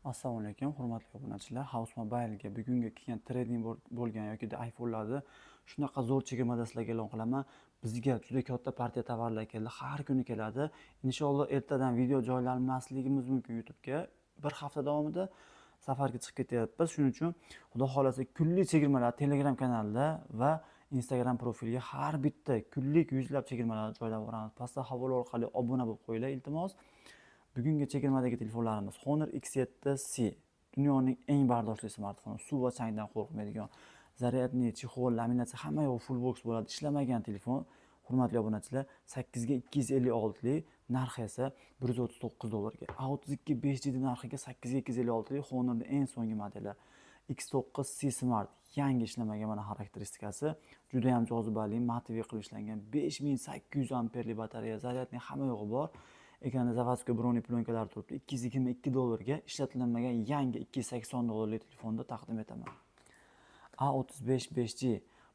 Assalomu alaykum, hurmatli obunachilar. House Mobile'ga bugungi kelgan trading bo'lgan yoki iPhone'larni shunaqa zo'r chegirmada sizlarga e'lon qilaman. Bizga juda katta partiya tovarlar keldi. Har kuni keladi. Inshaalloh ertadan video joylanmasligimiz mumkin YouTube'ga. Bir hafta davomida safarga chiqib ketyapmiz. Shuning uchun xudo xolasa kunlik chegirmalar Telegram kanalida va Instagram profiliga har bitta kunlik yuzlab chegirmalar joylab boramiz. Pastda havola orqali obuna bo'lib qo'yinglar, iltimos. Bugungi chegirmadagi telefonlarimiz Honor X7C, dunyoning eng bardoshli smartfoni, suv va changdan qo'rqmaydigan, zaryadli, chexol, laminatsiya hamma yo'q full box bo'ladi, ishlamagan telefon. Hurmatli obunachilar, 8 ga 256 lik, narxi esa $139. A32 5G narxiga 8 ga 256 lik Honorning eng so'nggi modeli X9C Smart, yangi ishlamagan mana xarakteristikasi, juda ham jozibali, motive qilib ishlangan, 5800 amperli batareya, zaryadning hamma yo'g'i bor. Ekranda zavodskiy broni plyonkalar turibdi. $222 ishlatilmagan yangi $280 telefonda taqdim etaman. A35 5G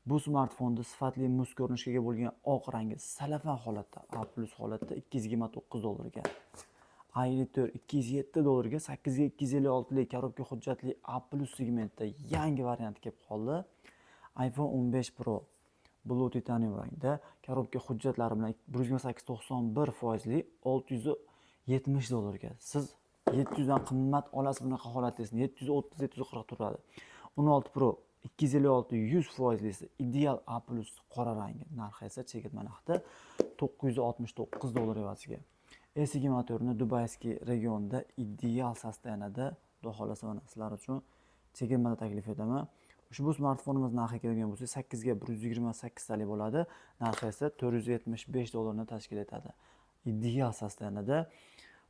bu smartfonda sifatli muz ko'rinishga ega bo'lgan oq rangi salafan holatda, A+ holatda $229. A54 $207 8 ga 256 lik korobka hujjatli A+ segmentda yangi variant kelib qoldi. iPhone 15 Pro Blue Titanium rangda korobka hujjatlari bilan 128.91% $670. Siz 700 dan qimmat olasiz bunaqa holatda, 730-740 turadi. 16 Pro 256 100% ideal A+ qora rangi, narxi esa chegirma narxda $969 evaziga. Eski motorni Dubayskiy regionda ideal sostoyanida, xudo xolasa mana sizlar uchun chegirmada taklif etaman. Ushbu smartfonimiz narxi kelgan bo'lsa 8 ga 128 talik bo'ladi. Narxi esa $475 ni tashkil etadi. Ideal sostoyanida.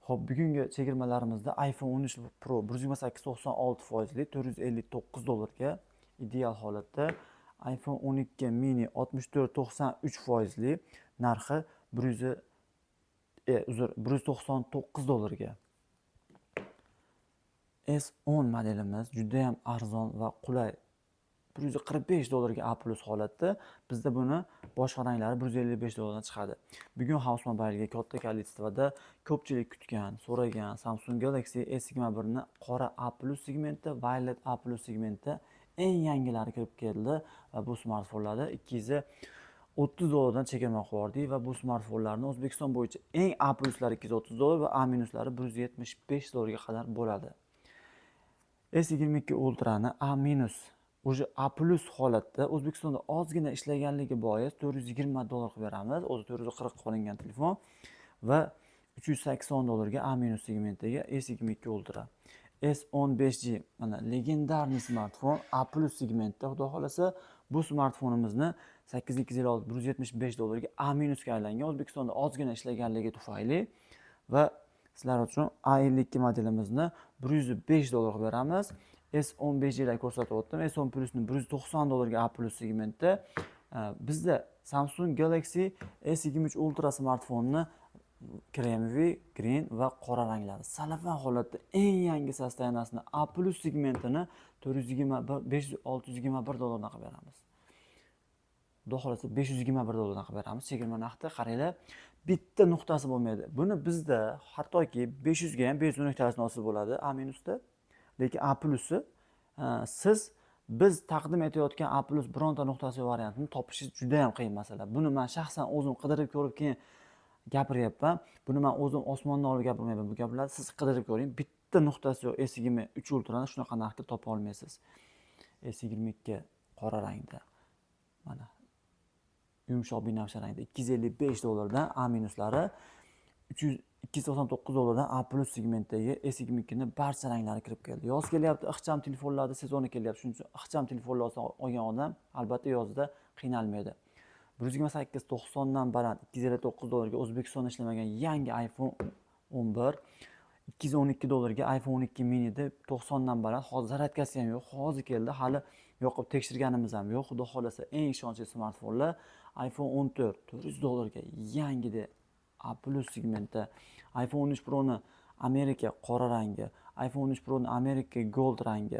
Xo'p, bugungi chegirmalarimizda iPhone 13 Pro 128.96% $459 ga ideal holatda, iPhone 12 mini 64.93% narxi $199 ga. S10 modelimiz juda ham arzon va qulay, $145 ga A+ holatda. Bizda buni boshqa ranglari $155 dan chiqadi. Bugun House Mobile'ga katta kolleksiyada ko'pchilik kutgan, so'ragan Samsung Galaxy S21 ni qora A+ segmentda, violet A+ segmentda eng yangilari kirib keldi va bu smartfonlarda $230 dan chegirma qo'ydik va bu smartfonlarni O'zbekiston bo'yicha eng A+lari $230 va A- $175 ga qadar bo'ladi. S22 Ultra'ni A- o'sha A+ holatda O'zbekistonda ozgina ishlaganligi bois $420 qilib beramiz. O'zi 440 qo'lingan telefon va $380 ga A- segmentiga S22 Ultra. S10 5G mana legendarniy smartfon A+ segmentda, xudo xolasa bu smartfonimizni 8256 $175 ga A- ga aylangan, O'zbekistonda ozgina ishlaganligi tufayli va sizlar uchun A52 modelimizni $105 qilib beramiz. S10 5G lar ko'rsatib o'tdim. S10 Plus'ni $190 ga A+ segmentda. Bizda Samsung Galaxy S23 Ultra smartfonini kremvi, green va qora ranglari salafan holatda eng yangi sostoyanasini A+ segmentini $621 dan qilib beramiz. Xudo xolasa $521 dan qilib beramiz. Chegirma narxda qaranglar, bitta nuqtasi bo'lmaydi. Buni bizda hattoki 500 ga ham 500 nuqtasini olsa bo'ladi A-da. Lekin A+si siz biz taqdim etayotgan A+ bironta nuqtasi variantini topishingiz juda ham qiyin masala. Buni men shaxsan o'zim qidirib ko'rib keyin gapiryapman. Buni men o'zim osmondan olib gapirmayman. Bu gaplarni siz qidirib ko'ring. Bitta nuqtasi yo'q. S23 Ultra'ni shunaqa narxda topa olmaysiz. S22 qora rangda. Mana yumshoq binafsha rangda $255 dan A-lari, $299 dan A+ segmentdagi S22 ni barcha ranglari kirib keldi. Yoz kelyapti, ixcham telefonlarda sezoni kelyapti. Shuning uchun ixcham telefonlar olgan odam albatta yozda qiynalmaydi. 128.90 dan baland $259 ga O'zbekistonda ishlamagan yangi iPhone 11, $212 ga iPhone 12 mini deb 90 dan baland, hozir zaryadkasi ham yo'q, hozir keldi, hali yoqib tekshirganimiz ham yo'q. Xudo xolasa eng ishonchli smartfonlar iPhone 14 $400 ga yangida A+ segmentda, iPhone 13 Pro ni Amerika qora rangi, iPhone 13 Pro ni Amerika gold rangi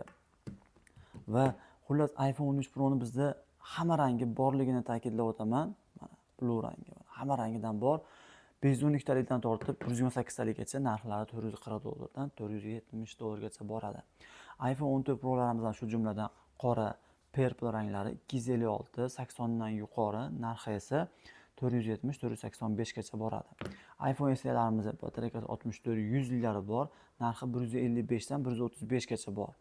va xullas iPhone 13 Pro ni bizda hamma rangi borligini ta'kidlab o'taman. Mana blue rangi, hamma rangidan bor. 512 talikdan tortib 128 talikgacha narxlari $440 dan $470 boradi. iPhone 14 Pro'larimiz ham shu jumladan qora, purple ranglari 256, 80 dan yuqori, narxi esa 470, 485 gacha boradi. iPhone SE'larimiz batareykasi 64, 100 liglari bor, narxi 155 dan 135 gacha bor.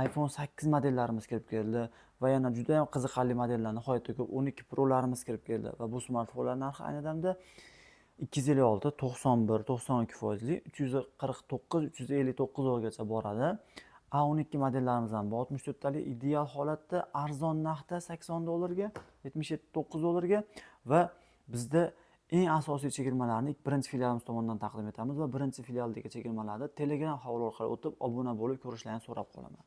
iPhone 8 modellarimiz kirib keldi va yana juda ham qiziqarli modellar nihoyatda ko'p 12 Pro'larimiz kirib keldi va bu smartfonlar narxi ayni damda 256, 91, 92 foizli 349, 359 gacha boradi. A12 modellarimiz ham bor. 64 talik ideal holatda arzon narxda $80 ga, $79 ga va bizda eng asosiy chegirmalarni birinchi filialimiz tomonidan taqdim etamiz va birinchi filialdagi chegirmalarni Telegram havoli orqali o'tib obuna bo'lib ko'rishlarini so'rab qolaman.